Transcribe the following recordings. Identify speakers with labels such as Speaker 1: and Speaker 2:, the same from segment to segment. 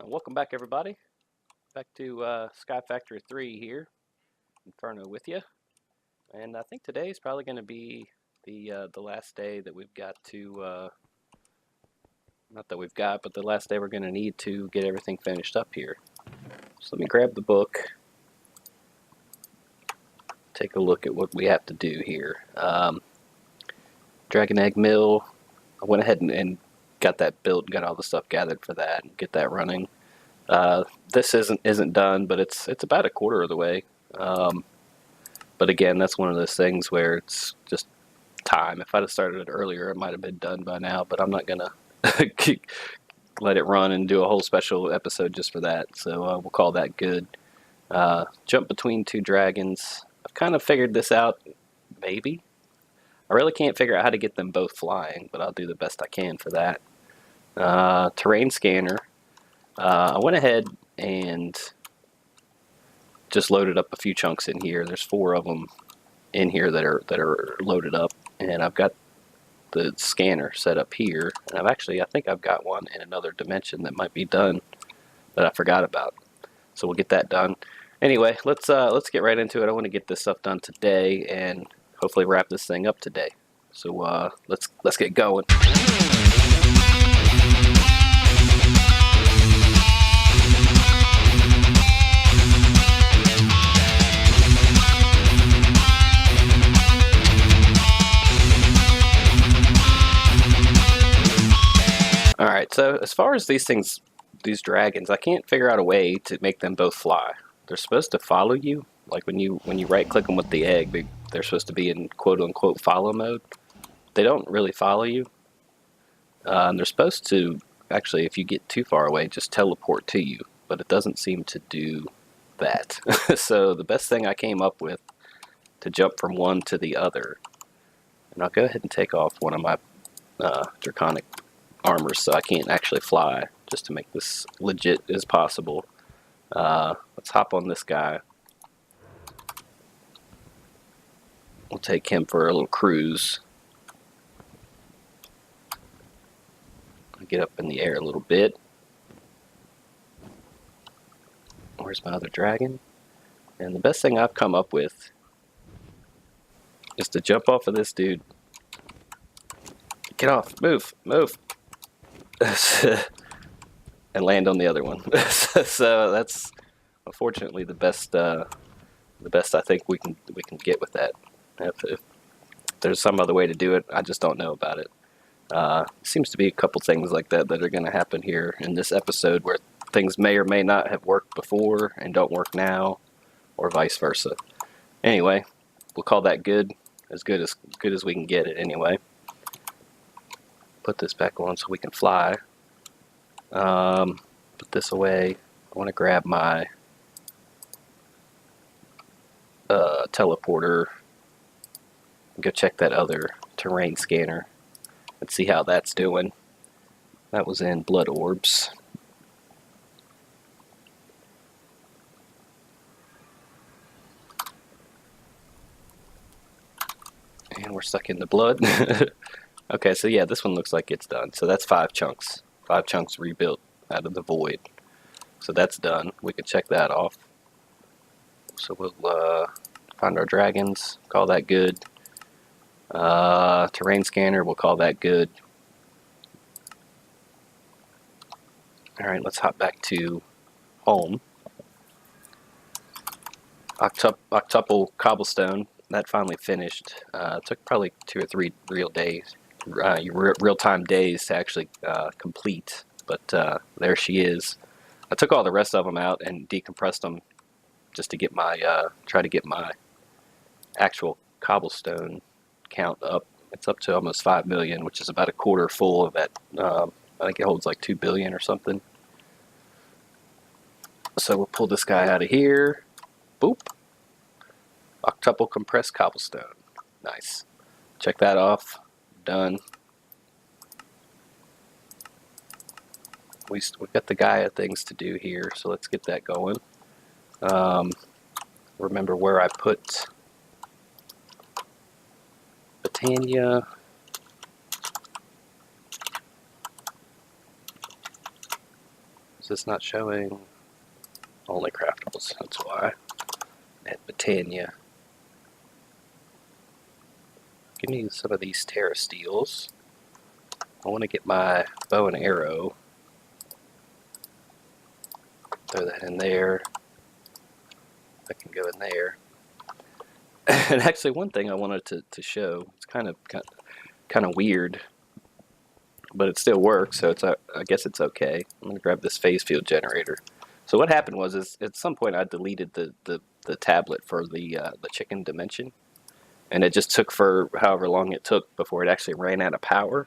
Speaker 1: Welcome back, everybody. Back to Sky Factory 3 here, Inferno with you. And I think today is probably going to be the last day that we've got to, not that we've got, but the last day we're going to need to get everything finished up here. So let me grab the book, take a look at what we have to do here. Dragon Egg Mill, I went ahead and got that built, got all the stuff gathered for that, and get that running. This isn't done, but it's about a quarter of the way. But again, that's one of those things where it's just time. If I'd have started it earlier, it might have been done by now. But I'm not gonna let it run and do a whole special episode just for that. So we'll call that good. Jump between two dragons. I've kind of figured this out. Maybe. I really can't figure out how to get them both flying, but I'll do the best I can for that. Terrain scanner. I went ahead and just loaded up a few chunks in here. There's 4 of them in here that are loaded up, and I've got the scanner set up here. And I think I've got one in another dimension that might be done that I forgot about. So we'll get that done. Anyway, let's get right into it. I want to get this stuff done today and hopefully wrap this thing up today. So let's get going. Alright, so as far as these dragons, I can't figure out a way to make them both fly. They're supposed to follow you. Like when you right click them with the egg, they're supposed to be in quote unquote follow mode. They don't really follow you. And they're supposed to, actually, if you get too far away, just teleport to you. But it doesn't seem to do that. So the best thing I came up with to jump from one to the other, and I'll go ahead and take off one of my draconic armors so I can't actually fly, just to make this legit as possible. Let's hop on this guy. We'll take him for a little cruise. I'll get up in the air a little bit. Where's my other dragon? And the best thing I've come up with is to jump off of this dude. Get off, move. And land on the other one. So that's unfortunately the best I think we can get with that. If there's some other way to do it, I just don't know about it. Seems to be a couple things like that are going to happen here in this episode, where things may or may not have worked before and don't work now, or vice versa. Anyway, we'll call that good as we can get it. Anyway, put this back on so we can fly. Put this away. I want to grab my teleporter and go check that other terrain scanner and see how that's doing. That was in blood orbs. And we're stuck in the blood. Okay, so yeah, this one looks like it's done. So that's 5 chunks. 5 chunks rebuilt out of the void. So that's done. We can check that off. So we'll find our dragons, call that good. Terrain scanner, we'll call that good. Alright, let's hop back to home. Octuple cobblestone, that finally finished. It took probably 2 or 3 real real-time days to actually complete, but there she is. I took all the rest of them out and decompressed them just to get my try to get my actual cobblestone count up. It's up to almost 5 million, which is about a quarter full of that. I think it holds like 2 billion or something. So we'll pull this guy out of here. Boop. Octuple compressed cobblestone. Nice. Check that off. Done. We've got the Gaia things to do here, so let's get that going. Remember where I put Britannia. Is this not showing? Only craftables, that's why. At Botania. Give me some of these Terra Steels. I want to get my bow and arrow. Throw that in there. I can go in there. And actually, one thing I wanted to show, it's kind of weird, but it still works, so I guess it's okay. I'm gonna grab this phase field generator. So what happened was, at some point I deleted the tablet for the chicken dimension, and it just took for however long it took before it actually ran out of power.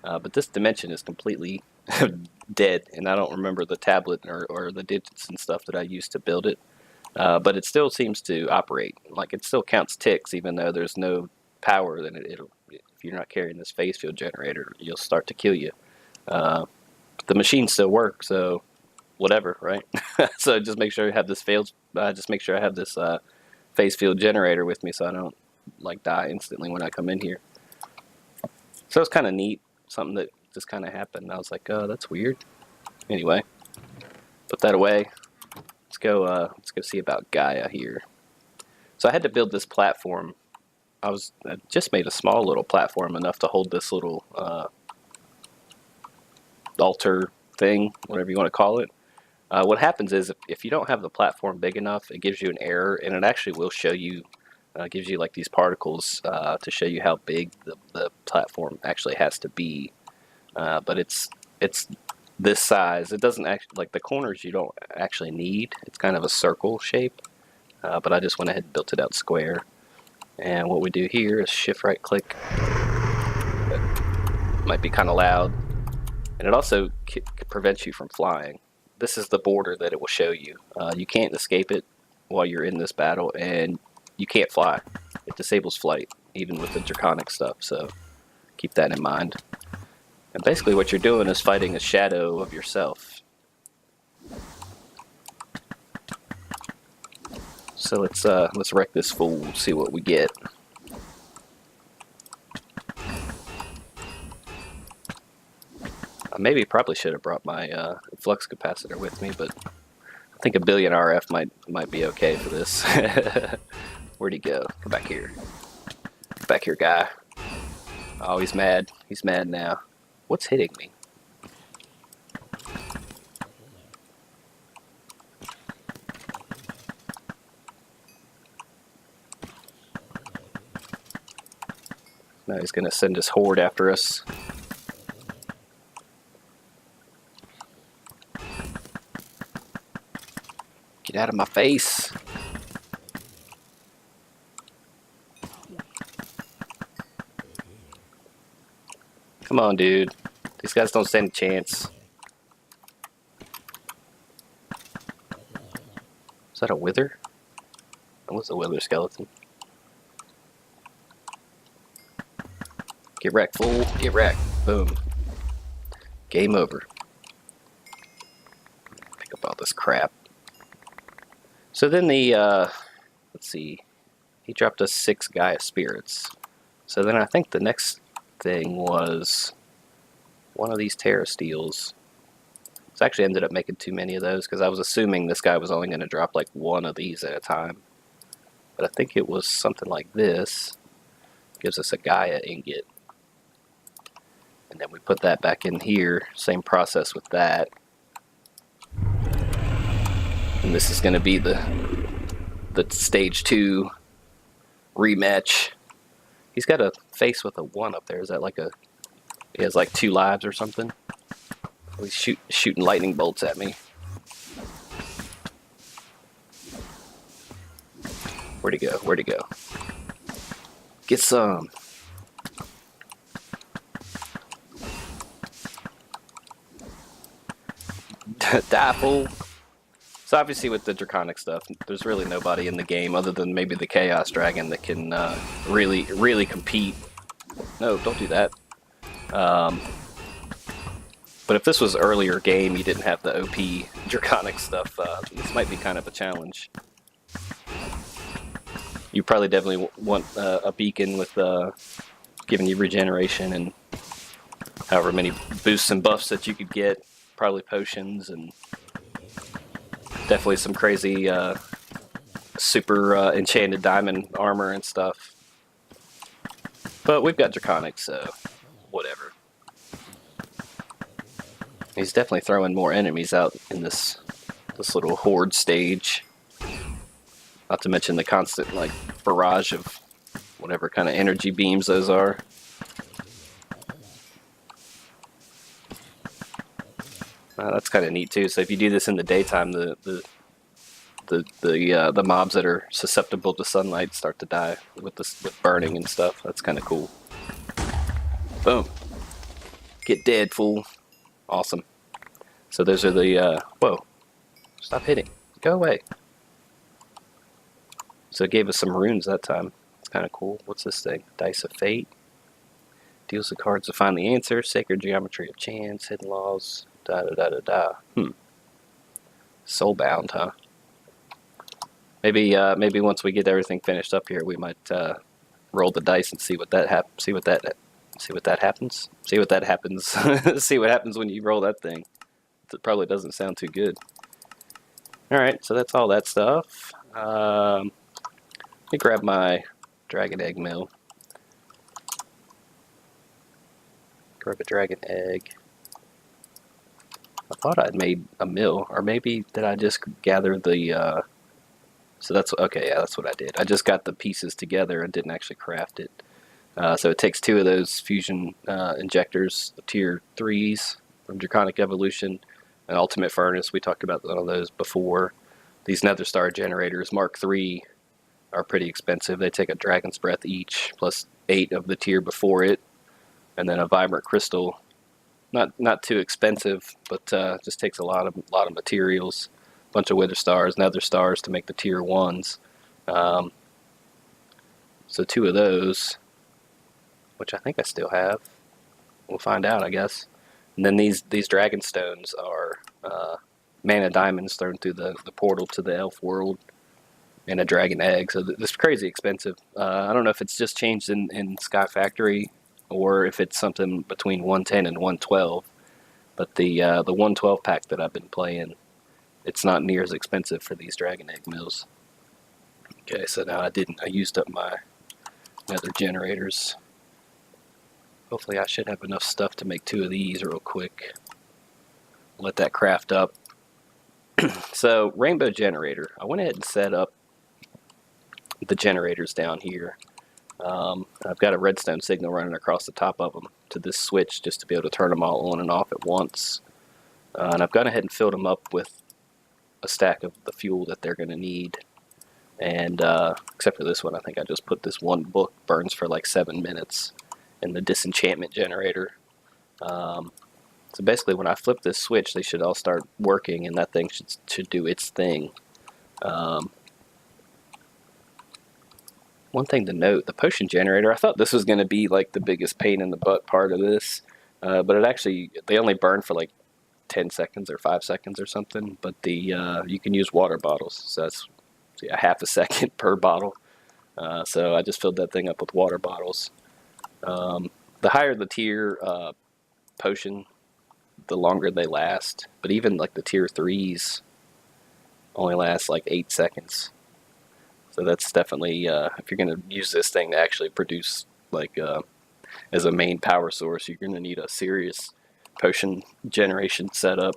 Speaker 1: But this dimension is completely dead, and I don't remember the tablet or the digits and stuff that I used to build it. But it still seems to operate. Like, it still counts ticks, even though there's no power. Then it'll, if you're not carrying this phase field generator, you'll start to kill you. The machine still works, so whatever, right? So just make sure you have this phase field generator with me, so I don't like die instantly when I come in here. So it's kind of neat, something that just kind of happened. I was like, oh, that's weird. Anyway, put that away. Let's go see about Gaia here. So I had to build this platform. I just made a small little platform, enough to hold this little altar thing, whatever you want to call it. What happens is, if you don't have the platform big enough, it gives you an error, and it actually will show you, gives you like these particles to show you how big the platform actually has to be. But it's this size. It doesn't actually, like the corners you don't actually need. It's kind of a circle shape, but I just went ahead and built it out square. And what we do here is shift right click. It might be kind of loud, and it also prevents you from flying. This is the border that it will show you. You can't escape it while you're in this battle, and you can't fly. It disables flight, even with the draconic stuff, so keep that in mind. And basically what you're doing is fighting a shadow of yourself. So let's wreck this fool, see what we get. I maybe probably should have brought my flux capacitor with me, but I think a billion RF might be okay for this. Where'd he go? Come back here. Come back here, guy. Oh, he's mad. He's mad now. What's hitting me? Now he's gonna send his horde after us. Get out of my face. Come on, dude. These guys don't stand a chance. Is that a wither? That was a wither skeleton. Get wrecked, fool. Get wrecked. Boom. Game over. Pick up all this crap. So then let's see. He dropped us 6 Gaia spirits. So then I think the next thing was one of these Terra Steels. So I actually ended up making too many of those because I was assuming this guy was only going to drop like one of these at a time. But I think it was something like this. Gives us a Gaia ingot. And then we put that back in here. Same process with that. And this is going to be the stage 2 rematch. He's got a face with a 1 up there. Is that like a... He has like 2 lives or something? Oh, he's shooting lightning bolts at me. Where'd he go? Where'd he go? Get some. Die, fool. So obviously with the draconic stuff, there's really nobody in the game other than maybe the Chaos Dragon that can really compete. No, don't do that. But if this was earlier game, you didn't have the OP draconic stuff, this might be kind of a challenge. You probably definitely want a beacon with giving you regeneration and however many boosts and buffs that you could get. probably potions and definitely some crazy super enchanted diamond armor and stuff. But we've got Draconic, so whatever. He's definitely throwing more enemies out in this little horde stage. Not to mention the constant like barrage of whatever kind of energy beams those are. That's kind of neat too. So if you do this in the daytime, the mobs that are susceptible to sunlight start to die with burning and stuff. That's kind of cool. Boom. Get dead, fool. Awesome. So those are the whoa. Stop hitting. Go away. So it gave us some runes that time. It's kind of cool. What's this thing? Dice of Fate. Deals the cards to find the answer. Sacred Geometry of Chance. Hidden Laws. Da da da da da. Soulbound, huh? Maybe once we get everything finished up here, we might roll the dice and see what that happens. See what that happens. See what that happens. See what happens when you roll that thing. It probably doesn't sound too good. All right, so that's all that stuff. Let me grab my dragon egg mill. Grab a dragon egg. I thought I'd made a mill, or maybe did I just gather the... So that's... Okay, yeah, that's what I did. I just got the pieces together and didn't actually craft it. So it takes 2 of those fusion injectors, the tier 3s from Draconic Evolution, and Ultimate Furnace. We talked about one of those before. These Nether Star generators, Mark III, are pretty expensive. They take a Dragon's Breath each, plus 8 of the tier before it, and then a Vibrant Crystal. Not too expensive, but just takes a lot of materials. A bunch of Wither Stars, Nether Stars to make the tier 1s. So 2 of those, which I think I still have. We'll find out, I guess. And then these Dragon Stones are mana diamonds thrown through the portal to the elf world, and a dragon egg. So this is crazy expensive. I don't know if it's just changed in Sky Factory, or if it's something between 110 and 112. But the 112 pack that I've been playing, it's not near as expensive for these dragon egg mills. Okay, so now I used up my nether generators. Hopefully I should have enough stuff to make 2 of these real quick. Let that craft up. So, Rainbow Generator. I went ahead and set up the generators down here. I've got a redstone signal running across the top of them to this switch just to be able to turn them all on and off at once. And I've gone ahead and filled them up with a stack of the fuel that they're going to need. And except for this one, I think I just put this one book, burns for like 7 minutes, in the disenchantment generator. So basically when I flip this switch, they should all start working, and that thing should do its thing. One thing to note, the potion generator, I thought this was going to be like the biggest pain in the butt part of this, but they only burn for like 10 seconds or 5 seconds or something, but you can use water bottles, so that's a half a second per bottle. So I just filled that thing up with water bottles. The higher the tier potion, the longer they last, but even like the tier 3s only last like 8 seconds. So that's definitely, if you're going to use this thing to actually produce like as a main power source, you're going to need a serious potion generation setup.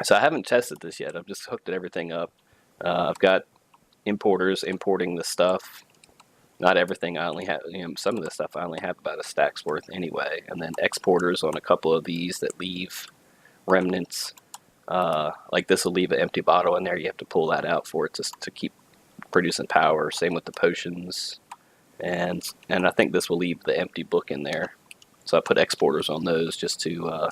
Speaker 1: So I haven't tested this yet. I've just hooked everything up. I've got importers importing the stuff. Not everything. I only have, some of the stuff I only have about a stack's worth anyway. And then exporters on a couple of these that leave remnants. Like this will leave an empty bottle in there. You have to pull that out for it to keep producing power. Same with the potions. And I think this will leave the empty book in there. So I put exporters on those just to,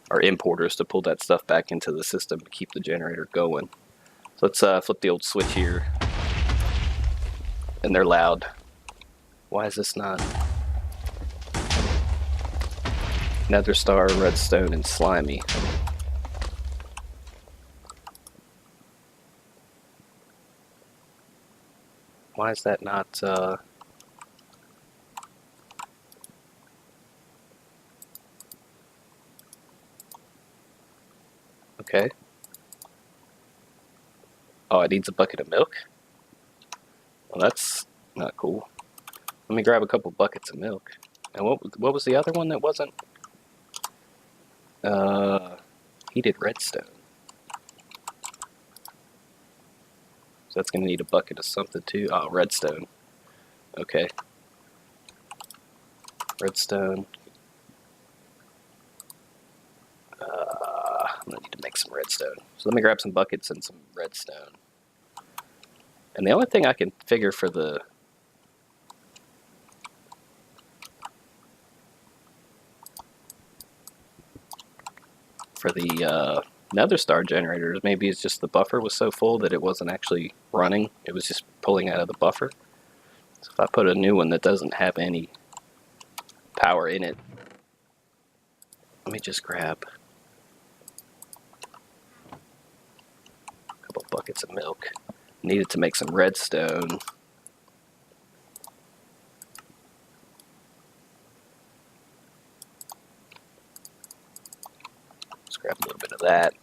Speaker 1: or importers to pull that stuff back into the system to keep the generator going. So let's flip the old switch here. And they're loud. Why is this not? Nether Star, Redstone, and Slimy. Why is that not, Okay. Oh, it needs a bucket of milk? Well, that's not cool. Let me grab a couple buckets of milk. And what was the other one that wasn't? Heated redstone. So that's going to need a bucket of something too. Oh, redstone. Okay. Redstone. I'm going to need to make some redstone. So let me grab some buckets and some redstone. And the only thing I can figure for the nether star generators, maybe it's just the buffer was so full that it wasn't actually running. It was just pulling out of the buffer. So if I put a new one that doesn't have any power in it, let me just grab a couple buckets of milk. Needed to make some redstone. Let's grab a little bit of that.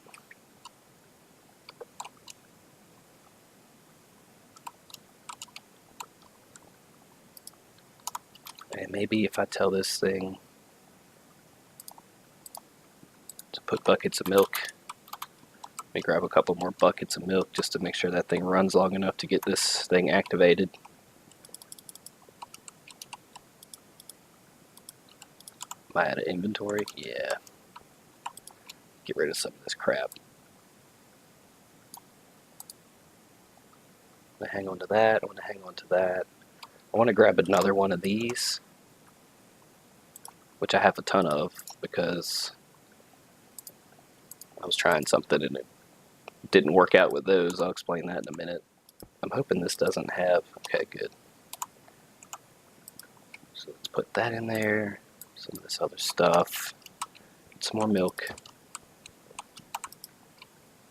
Speaker 1: And maybe if I tell this thing to put buckets of milk, let me grab a couple more buckets of milk just to make sure that thing runs long enough to get this thing activated. Am I out of inventory? Yeah. Get rid of some of this crap. I'm going to hang on to that. I want to hang on to that. I want to grab another one of these, which I have a ton of because I was trying something and it didn't work out with those. I'll explain that in a minute. I'm hoping this doesn't have... Okay, good. So let's put that in there. Some of this other stuff. Get some more milk.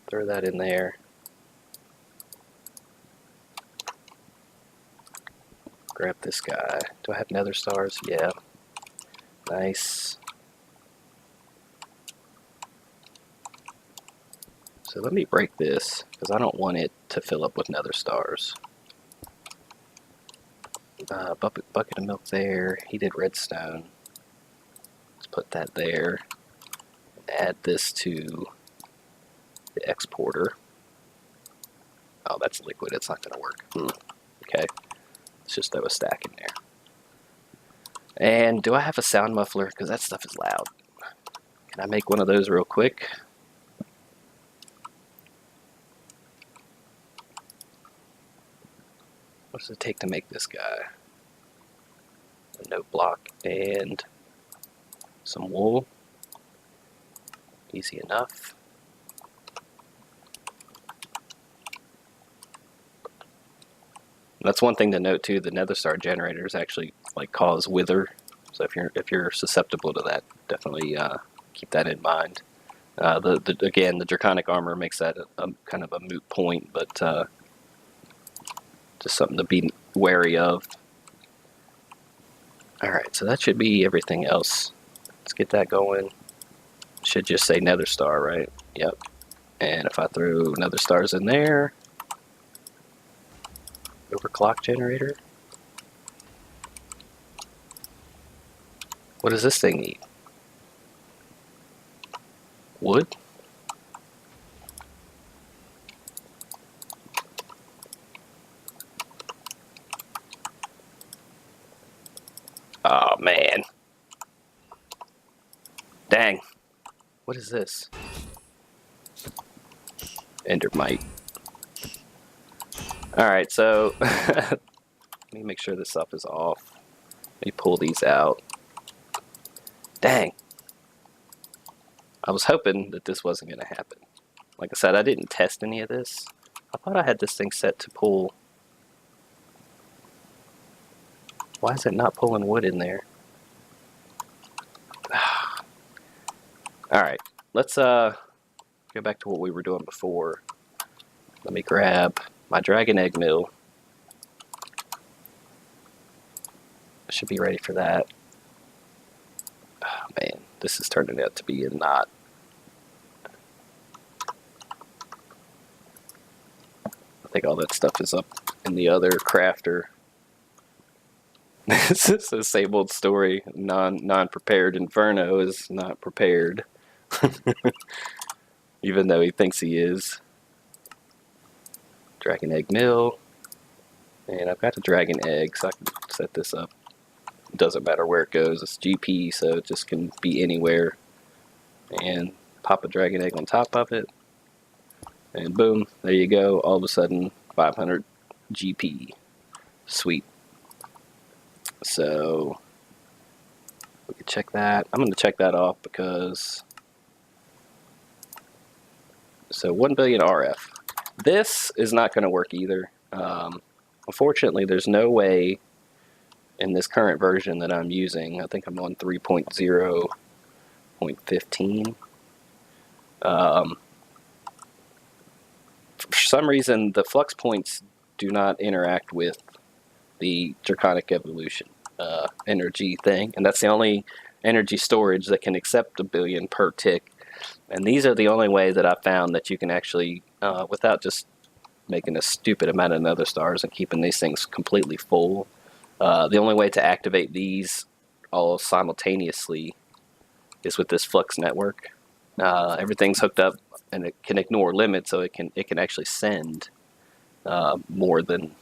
Speaker 1: Throw that in there. Grab this guy. Do I have nether stars? Yeah. Nice. So let me break this, because I don't want it to fill up with nether stars. Bucket of milk there. Heated redstone. Let's put that there. Add this to the exporter. Oh, that's liquid. It's not going to work. Okay. Let's just throw a stack in there. And do I have a sound muffler? Because that stuff is loud. Can I make one of those real quick? What does it take to make this guy? A note block and some wool. Easy enough. That's one thing to note too. The nether star generators actually cause wither, so if you're susceptible to that, definitely keep that in mind. Again, the draconic armor makes that a kind of a moot point, but just something to be wary of. All right, so that should be everything else. Let's get that going. Should just say nether star, right? Yep. And if I throw nether stars in there. Overclock generator. What does this thing need? Wood? Oh man. Dang. What is this? Endermite. Alright, so let me make sure this stuff is off. Let me pull these out. Dang. I was hoping that this wasn't going to happen. Like I said, I didn't test any of this. I thought I had this thing set to pull. Why is it not pulling wood in there? Alright, let's go back to what we were doing before. Let me grab my dragon egg mill. I should be ready for that. Oh man, this is turning out to be a knot. think all that stuff is up in the other crafter. This is the same old story. Non-prepared Inferno is not prepared. Even though he thinks he is. Dragon Egg Mill. And I've got a Dragon Egg, so I can set this up. It doesn't matter where it goes. It's GP, so it just can be anywhere. And pop a Dragon Egg on top of it. And boom, there you go. All of a sudden, 500 GP. Sweet. So we can check that. I'm going to check that off because... So 1 billion RF. This is not going to work either. Unfortunately, there's no way in this current version that I'm using. I think I'm on 3.0.15. For some reason, the flux points do not interact with the Draconic Evolution energy thing, and that's the only energy storage that can accept 1 billion per tick. And these are the only way that I found that you can actually, without just making a stupid amount of nether stars and keeping these things completely full, the only way to activate these all simultaneously is with this flux network. Everything's hooked up and it can ignore limits, so it can actually send more than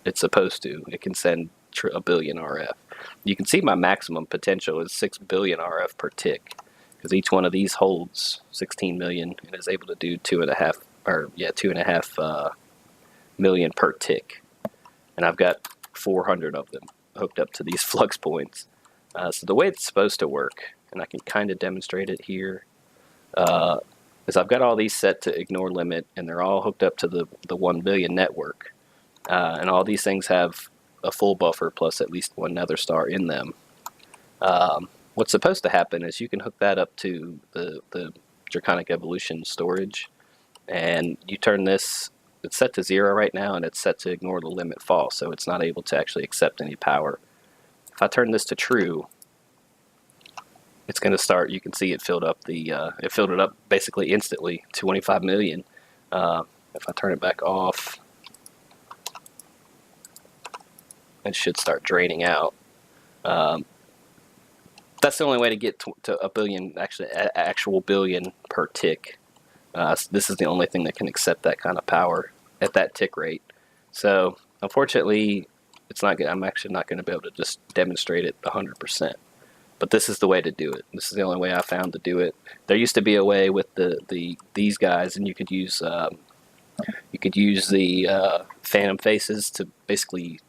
Speaker 1: it's supposed to. It can send 1 billion RF. You can see my maximum potential is 6 billion RF per tick, because each one of these holds 16 million and is able to do 2.5 million per tick. And I've got 400 of them hooked up to these flux points. So the way it's supposed to work, and I can kind of demonstrate it here, is I've got all these set to ignore limit, and they're all hooked up to the 1 billion network. And all these things have a full buffer plus at least one nether star in them. What's supposed to happen is you can hook that up to the Draconic Evolution storage, and you turn this, it's set to 0 right now, and it's set to ignore the limit false, so it's not able to actually accept any power. If I turn this to true, it's going to start, you can see it filled up it filled it up basically instantly, 25 million. If I turn it back off, it should start draining out. That's the only way to get to 1 billion, actual billion per tick. This is the only thing that can accept that kind of power at that tick rate. So unfortunately, it's not good. I'm actually not going to be able to just demonstrate it 100%. But this is the way to do it. This is the only way I found to do it. There used to be a way with these guys, and you could use the phantom faces to basically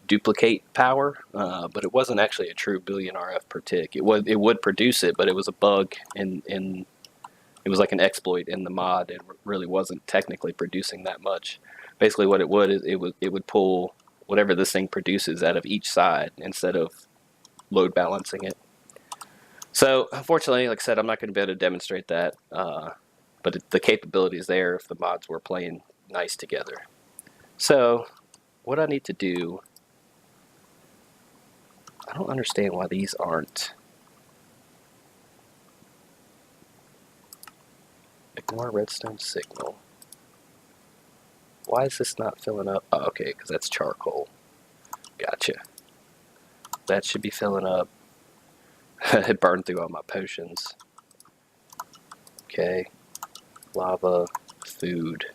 Speaker 1: duplicate power, but it wasn't actually a true billion RF per tick. It would produce it, but it was a bug in it was like an exploit in the mod. It really wasn't technically producing that much. Basically, what it would is it would pull whatever this thing produces out of each side instead of load balancing it. So unfortunately, like I said, I'm not going to be able to demonstrate that, but the capability is there if the mods were playing nice together. So what I need to do, I don't understand why these aren't. Ignore redstone signal. Why is this not filling up? Oh, okay, because that's charcoal. Gotcha. That should be filling up. It burned through all my potions. Okay. Lava, food.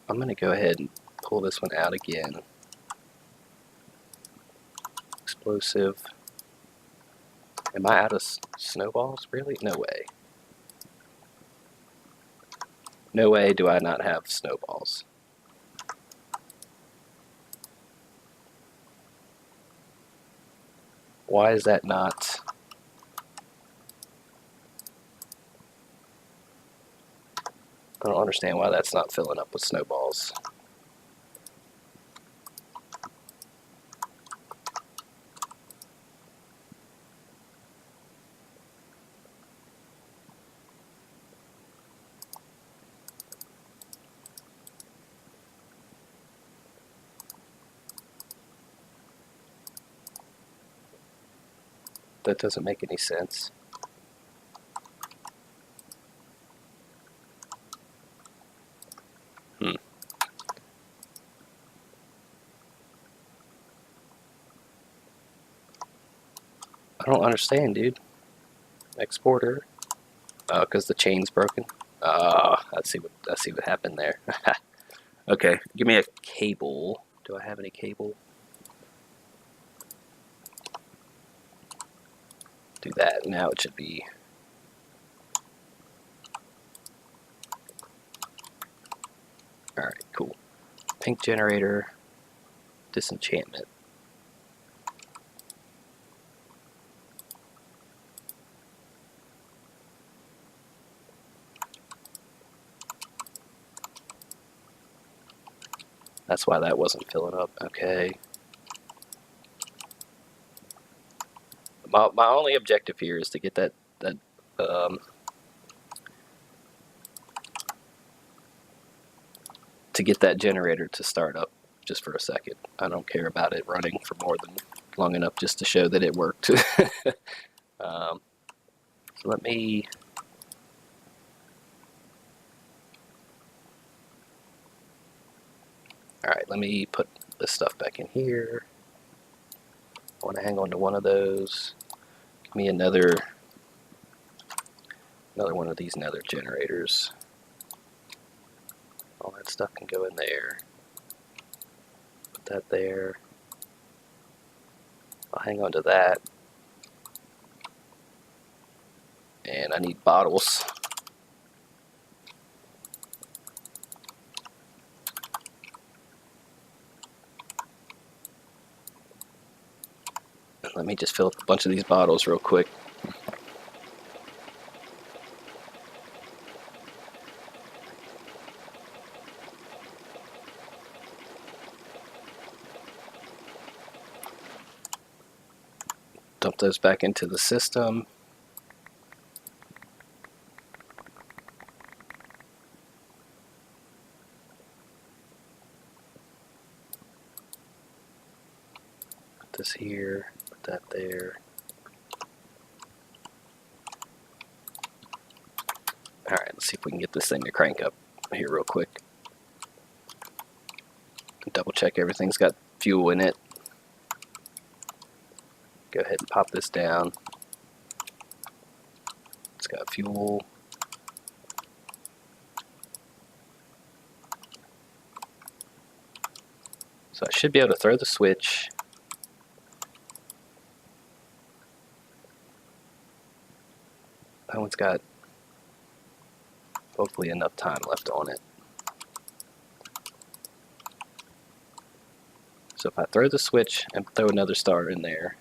Speaker 1: I'm going to go ahead and pull this one out again. Explosive. Am I out of snowballs? Really? No way. No way do I not have snowballs. Why is that not? I don't understand why that's not filling up with snowballs. That doesn't make any sense. I don't understand, dude. Exporter. Oh, because the chain's broken. I see what happened there. Okay, give me a cable. Do I have any cable? Do that. Now it should be. Alright, cool. Pink generator. Disenchantment. That's why that wasn't filling up. Okay. My only objective here is to get that to get that generator to start up just for a second. I don't care about it running for more than long enough just to show that it worked. So let me. Alright, let me put this stuff back in here. I want to hang on to one of those. Give me another one of these nether generators. All that stuff can go in there. Put that there. I'll hang on to that. And I need bottles. Let me just fill up a bunch of these bottles real quick. Dump those back into the system. Put this here, put that there. Alright, let's see if we can get this thing to crank up here real quick. Double check everything's got fuel in it. Go ahead and pop this down. It's got fuel. So I should be able to throw the switch. That one's got hopefully enough time left on it. So if I throw the switch and throw another star in there,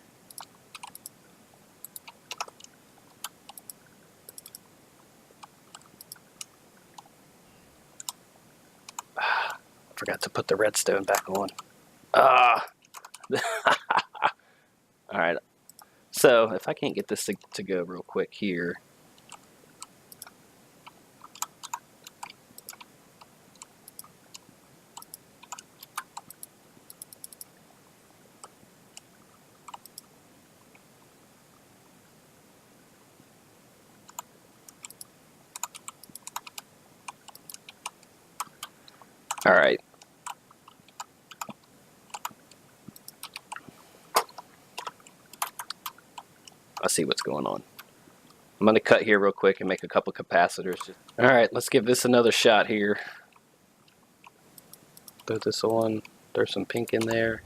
Speaker 1: forgot to put the redstone back on. Alright, so if I can't get this to go real quick here. Alright. I see what's going on. I'm going to cut here real quick and make a couple capacitors. Alright, let's give this another shot here. Throw this on. Throw some pink in there.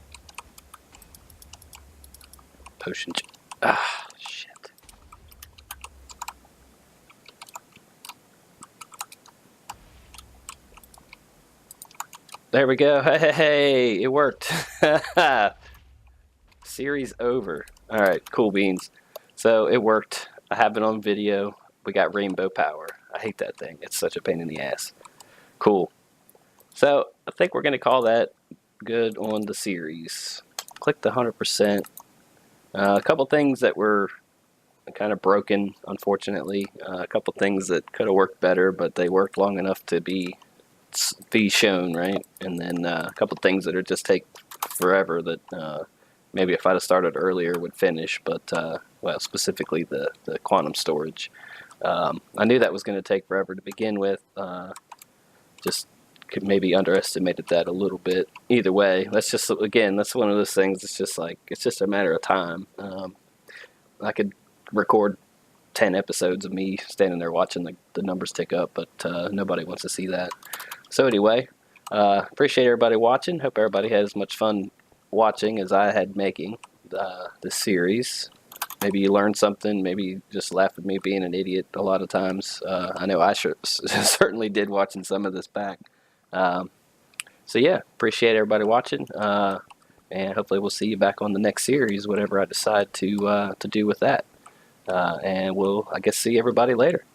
Speaker 1: Potion. Shit. There we go. Hey, it worked. Series over. Alright, cool beans. So it worked. I have it on video. We got rainbow power. I hate that thing. It's such a pain in the ass. Cool. So I think we're going to call that good on the series. Click the 100%. A couple things that were kind of broken, unfortunately. A couple things that could have worked better, but they worked long enough to be shown, right? And then a couple things that are just take forever that maybe if I'd have started earlier would finish, but well, specifically the quantum storage. I knew that was going to take forever to begin with. Just maybe underestimated that a little bit. Either way, that's just, again, that's one of those things. It's just like, it's just a matter of time. I could record 10 episodes of me standing there watching the numbers tick up, but nobody wants to see that. So anyway, appreciate everybody watching. Hope everybody had as much fun watching as I had making this series. Maybe you learned something. Maybe you just laughed at me being an idiot a lot of times. I know I certainly did watching some of this back. So yeah, appreciate everybody watching. And hopefully we'll see you back on the next series, whatever I decide to do with that. And we'll, I guess, see everybody later.